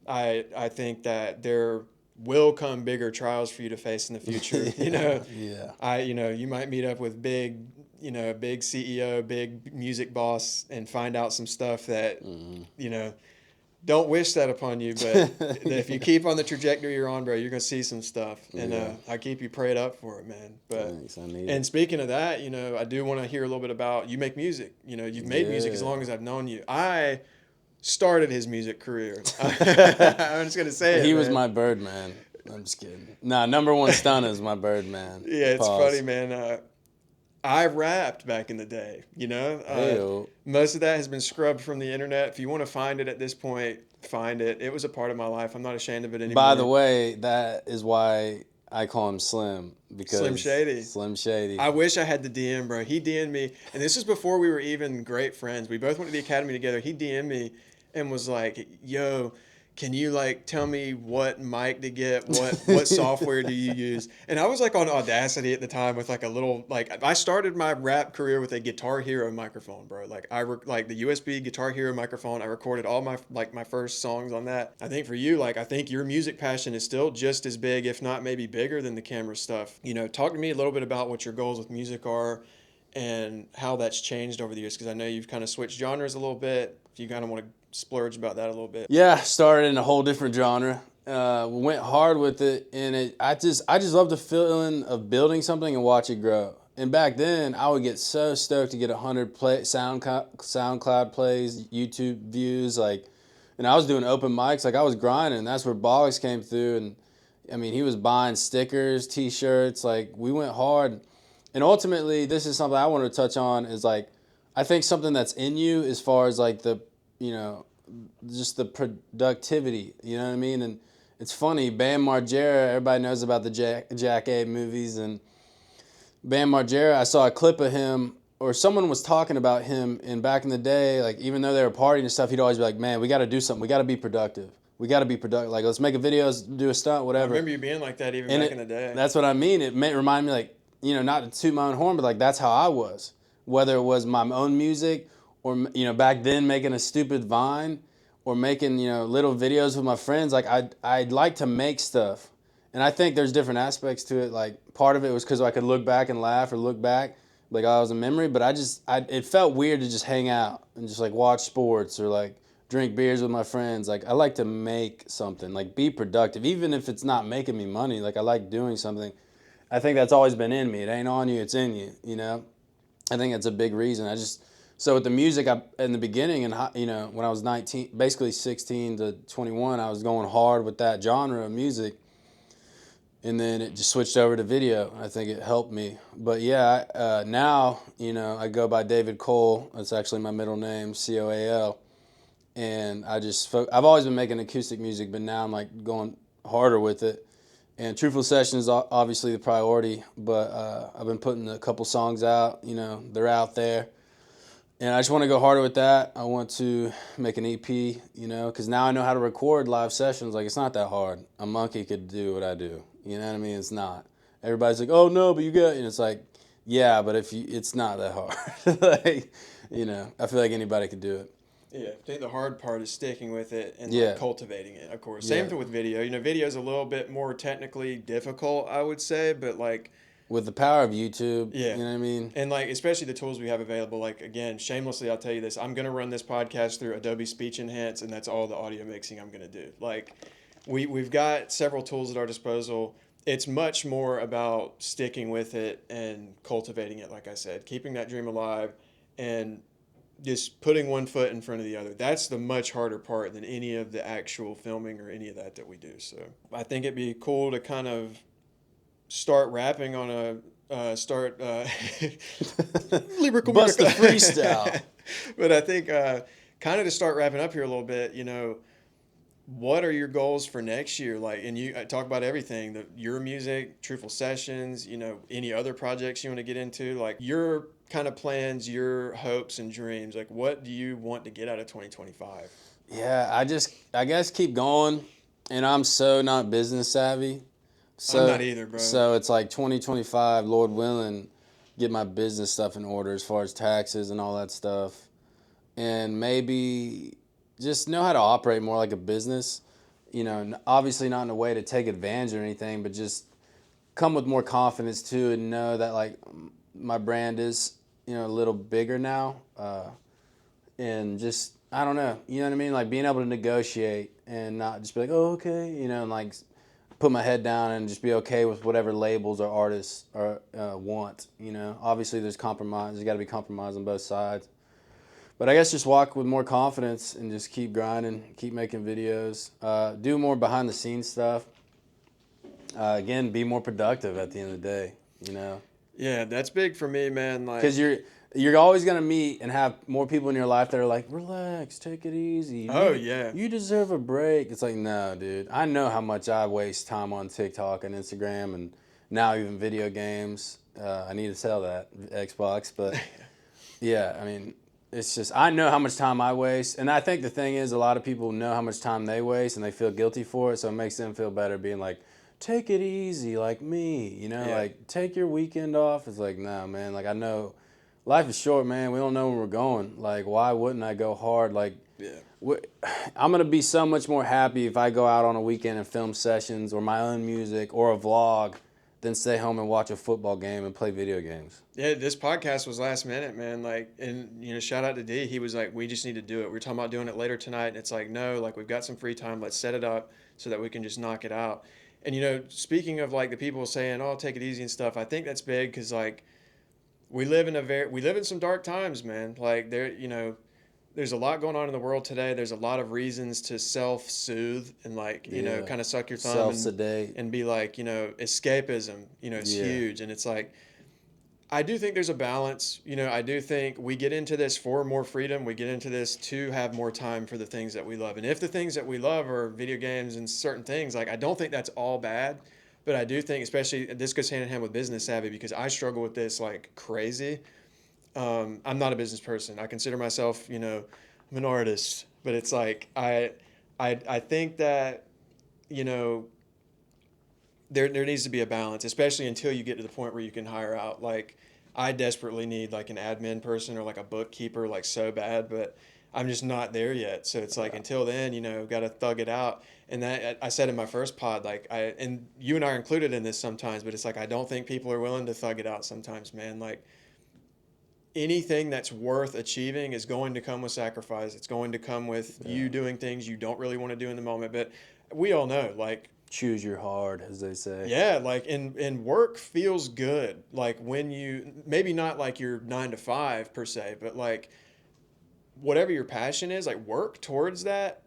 I think that there will come bigger trials for you to face in the future. Yeah, yeah. You might meet up with big CEO, big music boss, and find out some stuff that Mm-hmm. you know don't wish that upon you, but if you Yeah. keep on the trajectory you're on, bro, you're gonna see some stuff, and Yeah. I keep you prayed up for it, man. But Thanks. I need and it. speaking of that, I do want to hear a little bit about you make music. You've made music as Yeah. long as I've known you. I started his music career. I'm just gonna say it, He was man. my bird man. I'm just kidding. Nah, number one stun is my bird man. Yeah, it's funny, Pause. man. I rapped back in the day. Heyo. Most of that has been scrubbed from the internet. If you want to find it at this point, find it. It was a part of my life. I'm not ashamed of it By the anymore. way, that is why I call him Slim Slim because Shady. Slim Shady. I wish I had the DM, bro. He DM'd me, and this was before we were even great friends. We both went to the academy together. He DM'd me and was like, "Yo, can you like tell me what mic to get? What software do you use?" And I was like on Audacity at the time with like a little like I started my rap career with a Guitar Hero microphone, bro. Like like the USB Guitar Hero microphone. I recorded all my first songs on that. I think for you, like I think your music passion is still just as big, if not maybe bigger than the camera stuff. Talk to me a little bit about what your goals with music are and how that's changed over the years, because I know you've kind of switched genres a little bit. If you kind of want to splurge about that a little bit. Yeah, started in a whole different genre. Went hard with it, and I just love the feeling of building something and watch it grow. And back then, I would get so stoked to get 100 SoundCloud plays, YouTube views, like, and I was doing open mics, like I was grinding. And that's where Boggs came through, and I mean, he was buying stickers, T-shirts, like we went hard. And ultimately, this is something I want to touch on is like, I think something that's in you as far as like you know, just the productivity, you know what I mean? And it's funny, Bam Margera, everybody knows about the Jack A movies, and Bam Margera, I saw a clip of him, or someone was talking about him, and back in the day, like even though they were partying and stuff, he'd always be like, man, we got to do something, we got to be productive. We got to be productive. Like, let's make a video, let's do a stunt, I whatever. remember you being like that even And back in the day. that's what I mean. It may remind me, like, not to toot my own horn, but like that's how I was. Whether it was my own music or, back then making a stupid Vine or making, little videos with my friends, like I'd like to make stuff. And I think there's different aspects to it. Like part of it was because I could look back and laugh or look back, like I was a memory. But it felt weird to just hang out and just like watch sports or like drink beers with my friends. Like I like to make something, like be productive, even if it's not making me money. Like I like doing something. I think that's always been in me. It ain't on you, it's in you. I think that's a big reason. So with the music, in the beginning, and when I was 19, basically 16 to 21, I was going hard with that genre of music. and then it just switched over to video. I think it helped me. But yeah, now I go by David Cole. That's actually my middle name, Coal, and I've always been making acoustic music, but now I'm like going harder with it. And Truthful Session is obviously the priority, but I've been putting a couple songs out. They're out there, and I just want to go harder with that. I want to make an EP, because now I know how to record live sessions. Like, it's not that hard. A monkey could do what I do. You know what I mean? It's not. Everybody's like, oh no, but you got, and it's like, yeah, but it's not that hard. Like, I feel like anybody could do it. Yeah, I think the hard part is sticking with it and like Yeah. cultivating it, of course. Yeah. Same thing with video. Video is a little bit more technically difficult, I would say, but like, With the power of YouTube, yeah. you know what I mean? And like, especially the tools we have available, like, again, shamelessly, I'll tell you this, I'm going to run this podcast through Adobe Speech Enhance, and that's all the audio mixing I'm going to do. Like, we've got several tools at our disposal. It's much more about sticking with it and cultivating it, like I said, keeping that dream alive and just putting one foot in front of the other. That's the much harder part than any of the actual filming or any of that we do. So I think it'd be cool to kind of start rapping on lyrical Bust the miracle. freestyle. But I think kind of to start wrapping up here a little bit, what are your goals for next year? Like, and you talk about everything, your music, Truthful Sessions, any other projects you want to get into, like your kind of plans, your hopes and dreams. Like, what do you want to get out of 2025? Yeah, I guess keep going. And I'm so not business savvy. So, I'm not either, bro. So it's like 2025, Lord willing, get my business stuff in order as far as taxes and all that stuff. And maybe just know how to operate more like a business. Obviously not in a way to take advantage or anything, but just come with more confidence too, and know that like my brand is, a little bigger now. And just, I don't know, you know what I mean? Like being able to negotiate and not just be like, oh, okay, and like put my head down and just be okay with whatever labels or artists want. Obviously there's compromise. There's got to be compromise on both sides. But I guess just walk with more confidence and just keep grinding, keep making videos, do more behind the scenes stuff. Again, be more productive at the end of the day. Yeah, that's big for me, man. Like, because you're always gonna meet and have more people in your life that are like, relax, take it easy. Yeah. You deserve a break. It's like, no, dude. I know how much I waste time on TikTok and Instagram and now even video games. I need to sell that Xbox, but yeah, I mean, it's just I know how much time I waste, and I think the thing is, a lot of people know how much time they waste, and they feel guilty for it, so it makes them feel better being like, take it easy, like me, Yeah. like take your weekend off. It's like, no, man, like I know. Life is short, man. We don't know where we're going. Like, why wouldn't I go hard? Like, yeah. I'm going to be so much more happy if I go out on a weekend and film sessions or my own music or a vlog than stay home and watch a football game and play video games. Yeah, this podcast was last minute, man. Like, and shout out to D. He was like, we just need to do it. We were talking about doing it later tonight, and it's like, no, like we've got some free time. Let's set it up so that we can just knock it out. And speaking of like the people saying, "Oh, take it easy" and stuff, I think that's big because like we live in some dark times, man. Like there's a lot going on in the world today. There's a lot of reasons to self-soothe and like, kind of suck your thumb Self-sedate. and be like, escapism, it's huge. And it's like, I do think there's a balance. I do think we get into this for more freedom. We get into this to have more time for the things that we love. And if the things that we love are video games and certain things, like I don't think that's all bad. But I do think, especially, this goes hand in hand with business savvy because I struggle with this like crazy. I'm not a business person. I consider myself, I'm an artist. But it's like I think that, there needs to be a balance, especially until you get to the point where you can hire out. Like, I desperately need like an admin person or like a bookkeeper, like so bad, but I'm just not there yet. So it's like, until then, got to thug it out. And that I said in my first pod, like and you and I are included in this sometimes, but it's like, I don't think people are willing to thug it out sometimes, man. Like, anything that's worth achieving is going to come with sacrifice. It's going to come with you doing things you don't really want to do in the moment. But we all know, like, Choose your hard, as they say. yeah, like, and work feels good. Like when you, maybe not like your 9 to 5 per se, but like whatever your passion is, like work towards that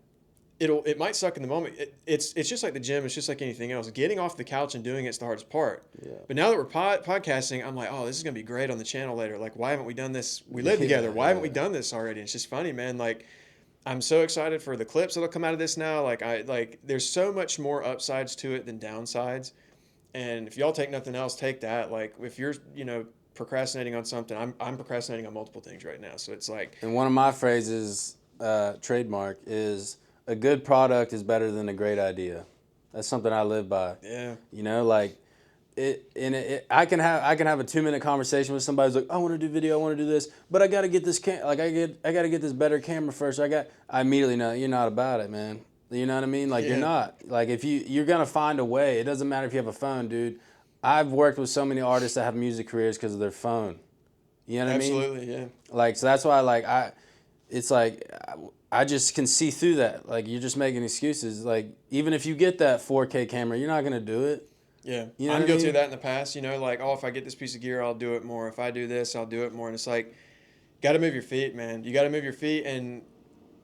it might suck in the moment. It's just like the gym. It's just like anything else. Getting off the couch and doing it's the hardest part. Yeah. But now that we're podcasting, I'm like, oh, this is gonna be great on the channel later. Like, why haven't we done this? We live together. Why haven't we done this already? It's just funny, man. Like, I'm so excited for the clips that'll come out of this now. Like there's so much more upsides to it than downsides. And if y'all take nothing else, take that. Like, if you're procrastinating on something, I'm procrastinating on multiple things right now. So it's like, And one of my phrases, trademark, is a good product is better than a great idea. That's something I live by. yeah, Like I can have a 2-minute conversation with somebody who's like, I want to do video, I want to do this, but I got to get this I got to get this better camera first. I immediately know you're not about it, man. You know what I mean? Like, you're not. Like, if you're gonna find a way. It doesn't matter if you have a phone, dude. I've worked with so many artists that have music careers because of their phone. You know what I mean? absolutely, yeah. Like, so that's why, it's like I just can see through that. Like, you're just making excuses. Like, even if you get that 4K camera, you're not gonna do it. Yeah, You know I'm what I guilty mean? of that in the past. Like, oh, if I get this piece of gear, I'll do it more. If I do this, I'll do it more. And it's like, got to move your feet, man. You got to move your feet and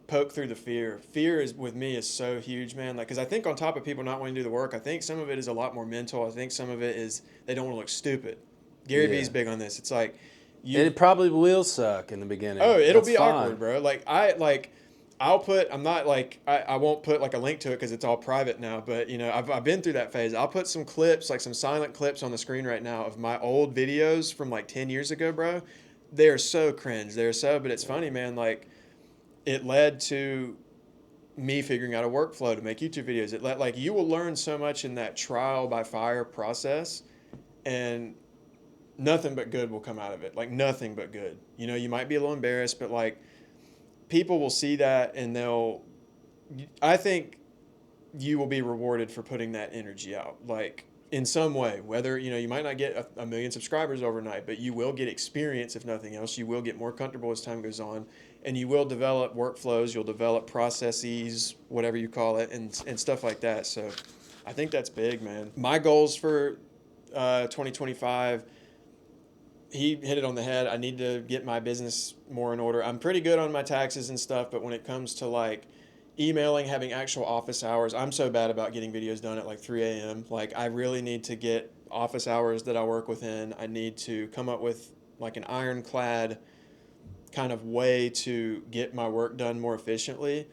poke through the fear. Fear is with me is so huge, man. Like, because I think on top of people not wanting to do the work, I think some of it is a lot more mental. I think some of it is they don't want to look stupid. Gary Yeah. Vee's big on this. It's like, It probably will suck in the beginning. oh, it'll That's be fine. awkward, bro. I'm not like, I won't put like a link to it because it's all private now, but I've been through that phase. I'll put some clips, like some silent clips on the screen right now of my old videos from like 10 years ago, bro. They're so cringe. But it's funny, man. Like, it led to me figuring out a workflow to make YouTube videos. You will learn so much in that trial by fire process, and nothing but good will come out of it. Like, nothing but good. You might be a little embarrassed, but like, people will see that and I think you will be rewarded for putting that energy out, like, in some way. Whether you might not get a million subscribers overnight, but you will get experience. If nothing else, you will get more comfortable as time goes on, and you will develop workflows, you'll develop processes, whatever you call it, and stuff like that. So I think that's big, man. My goals for 2025, he hit it on the head. I need to get my business more in order. I'm pretty good on my taxes and stuff, but when it comes to like emailing, having actual office hours, I'm so bad about getting videos done at like 3 a.m. Like, I really need to get office hours that I work within. I need to come up with like an ironclad kind of way to get my work done more efficiently.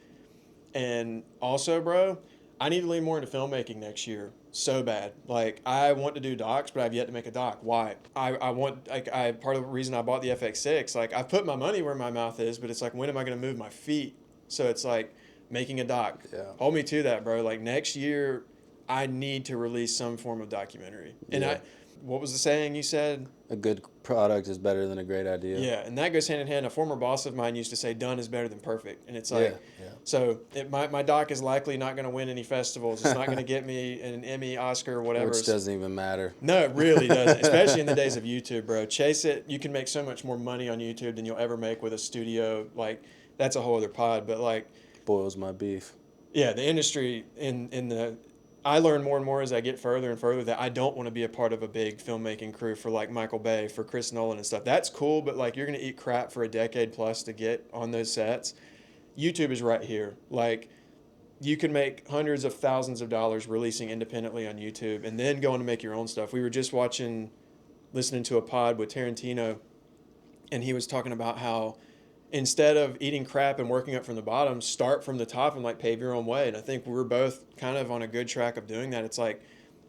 And also, bro, I need to lean more into filmmaking next year. So bad. Like, I want to do docs, but I've yet to make a doc. Why? I want, like, part of the reason I bought the FX6, like, I've put my money where my mouth is, but it's like, when am I going to move my feet? So it's like making a doc. Yeah. Hold me to that, bro. Like, next year, I need to release some form of documentary. And Yeah. what was the saying you said? A good product is better than a great idea. Yeah, and that goes hand in hand. A former boss of mine used to say, done is better than perfect. And it's like, Yeah. so my doc is likely not going to win any festivals. It's not going to get me an Emmy, Oscar, whatever. Which doesn't even matter. No, it really doesn't, especially in the days of YouTube, bro. Chase it. You can make so much more money on YouTube than you'll ever make with a studio. Like, that's a whole other pod. But, like, Boils my beef. yeah, the industry I learn more and more as I get further and further that I don't want to be a part of a big filmmaking crew for like Michael Bay, for Chris Nolan and stuff. That's cool, but like, you're going to eat crap for a decade plus to get on those sets. YouTube is right here. Like, you can make hundreds of thousands of dollars releasing independently on YouTube and then going to make your own stuff. We were just listening to a pod with Tarantino, and he was talking about how instead of eating crap and working up from the bottom, start from the top and like pave your own way. And I think we're both kind of on a good track of doing that. It's like,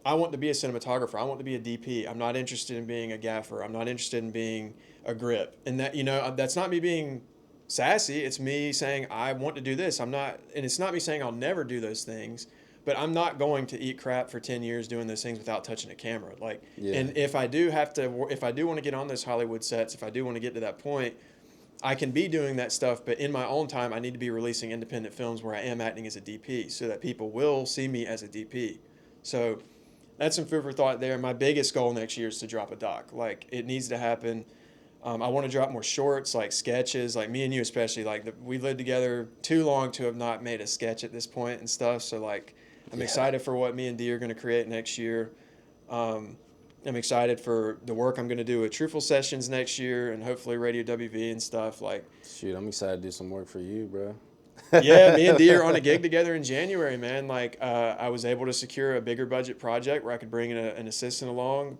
I want to be a cinematographer. I want to be a DP. I'm not interested in being a gaffer. I'm not interested in being a grip. And that, that's not me being sassy. It's me saying, I want to do this. And it's not me saying I'll never do those things, but I'm not going to eat crap for 10 years doing those things without touching a camera. Like, Yeah. And if I do want to get on those Hollywood sets, if I do want to get to that point, I can be doing that stuff, but in my own time, I need to be releasing independent films where I am acting as a DP so that people will see me as a DP. So that's some food for thought there. My biggest goal next year is to drop a doc. Like, it needs to happen. I want to drop more shorts, like sketches, like me and you especially. Like, we lived together too long to have not made a sketch at this point and stuff. So, like, I'm excited for what me and Dee are going to create next year. I'm excited for the work I'm going to do with Truthful Sessions next year and hopefully Radio WV and stuff. Like, Shoot, I'm excited to do some work for you, bro. Yeah, me and D are on a gig together in January, man. Like, I was able to secure a bigger budget project where I could bring in an assistant along,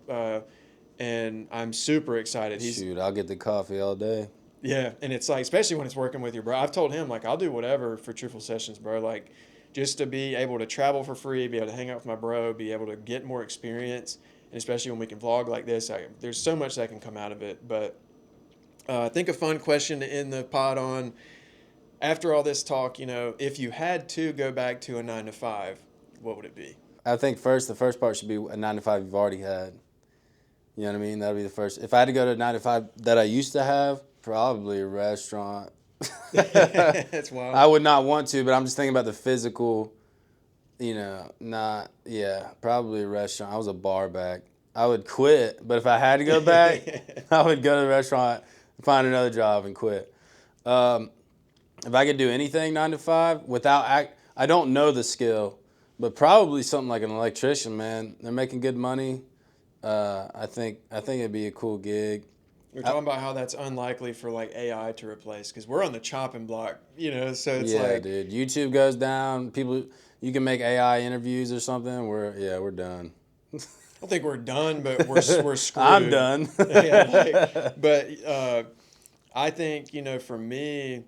and I'm super excited. Shoot, I'll get the coffee all day. Yeah, and it's like, especially when it's working with your bro. I've told him, like, I'll do whatever for Truthful Sessions, bro. Like, just to be able to travel for free, be able to hang out with my bro, be able to get more experience, and especially when we can vlog like this, there's so much that can come out of it. But I think a fun question to end the pod on, after all this talk, if you had to go back to a 9 to 5, what would it be? I think the first part should be a 9 to 5 you've already had. You know what I mean? That'd be the first. If I had to go to a 9 to 5 that I used to have, probably a restaurant. That's wild. I would not want to, but I'm just thinking about the physical, probably a restaurant. I was a bar back. I would quit, but if I had to go back, I would go to the restaurant, find another job, and quit. If I could do anything 9 to 5 I don't know the skill, but probably something like an electrician, man. They're making good money. I think it'd be a cool gig. We're talking about how that's unlikely for like AI to replace, because we're on the chopping block, so it's like, dude, YouTube goes down. You can make AI interviews or something. We're done. I don't think we're done, but we're screwed. I'm done. But I think, for me,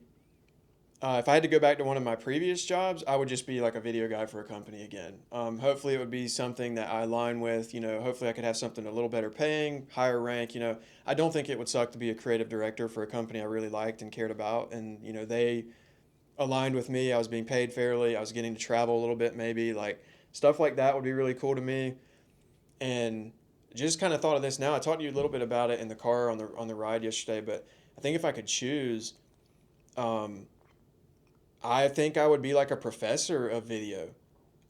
if I had to go back to one of my previous jobs, I would just be like a video guy for a company again. Hopefully it would be something that I align with, hopefully I could have something a little better paying, higher rank, I don't think it would suck to be a creative director for a company I really liked and cared about. And, they aligned with me. I was being paid fairly. I was getting to travel a little bit, maybe like stuff like that would be really cool to me. And just kind of thought of this now. I talked to you a little bit about it in the car on the ride yesterday, but I think if I could choose, I think I would be like a professor of video.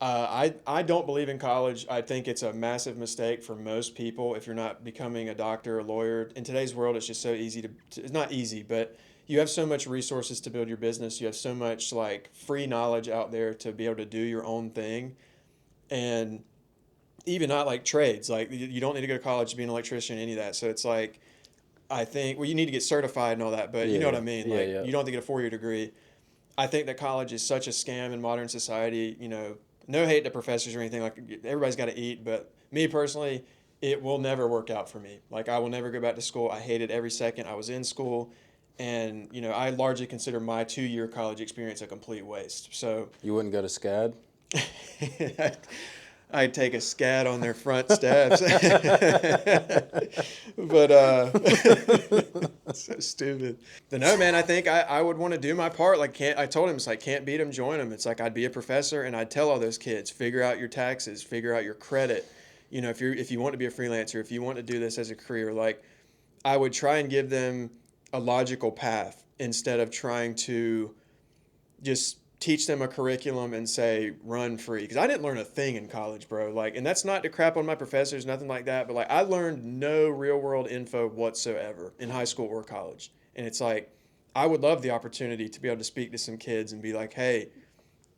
I don't believe in college. I think it's a massive mistake for most people if you're not becoming a doctor or lawyer. In today's world, it's just so easy it's not easy, but you have so much resources to build your business. You have so much like free knowledge out there to be able to do your own thing. And even not like trades, like you don't need to go to college to be an electrician, any of that. So it's like, I think, well, you need to get certified and all that, but you know what I mean? Like, you don't have to get a 4-year degree. I think that college is such a scam in modern society. No hate to professors or anything. Like, everybody's got to eat, but me personally, it will never work out for me. Like, I will never go back to school. I hated every second I was in school, and I largely consider my 2-year college experience a complete waste. So You wouldn't go to SCAD? I'd take a scat on their front steps. But so stupid. But no, man, I think I would want to do my part. Like, I told him, it's like, can't beat them, join them. It's like, I'd be a professor and I'd tell all those kids, figure out your taxes, figure out your credit. If you want to be a freelancer, if you want to do this as a career, like, I would try and give them a logical path instead of trying to just teach them a curriculum and say run free, because I didn't learn a thing in college, bro. Like, and that's not to crap on my professors, nothing like that, but like, I learned no real world info whatsoever in high school or college. And it's like, I would love the opportunity to be able to speak to some kids and be like, hey,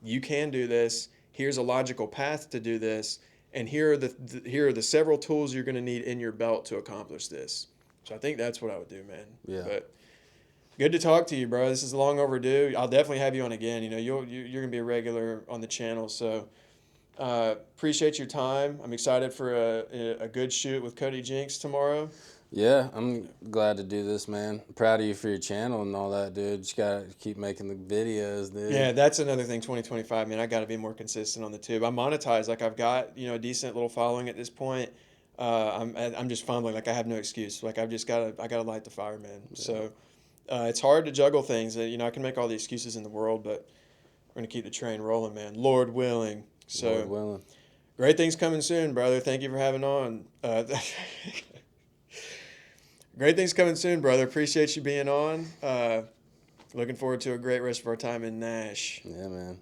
you can do this, here's a logical path to do this, and here are the several tools you're going to need in your belt to accomplish this. So I think that's what I would do, man. Yeah. But good to talk to you, bro. This is long overdue. I'll definitely have you on again. You're gonna be a regular on the channel. So appreciate your time. I'm excited for a good shoot with Cody Jinks tomorrow. Yeah, I'm glad to do this, man. I'm proud of you for your channel and all that, dude. Just gotta keep making the videos, dude. Yeah, that's another thing. 2025, man. I got to be more consistent on the tube. I'm monetized. Like, I've got a decent little following at this point. I'm just fumbling. Like, I have no excuse. Like, I gotta light the fire, man. Yeah. So. It's hard to juggle things. I can make all the excuses in the world, but we're going to keep the train rolling, man. Lord willing. So, Lord willing. Great things coming soon, brother. Thank you for having on. Great things coming soon, brother. Appreciate you being on. Looking forward to a great rest of our time in Nash. Yeah, man.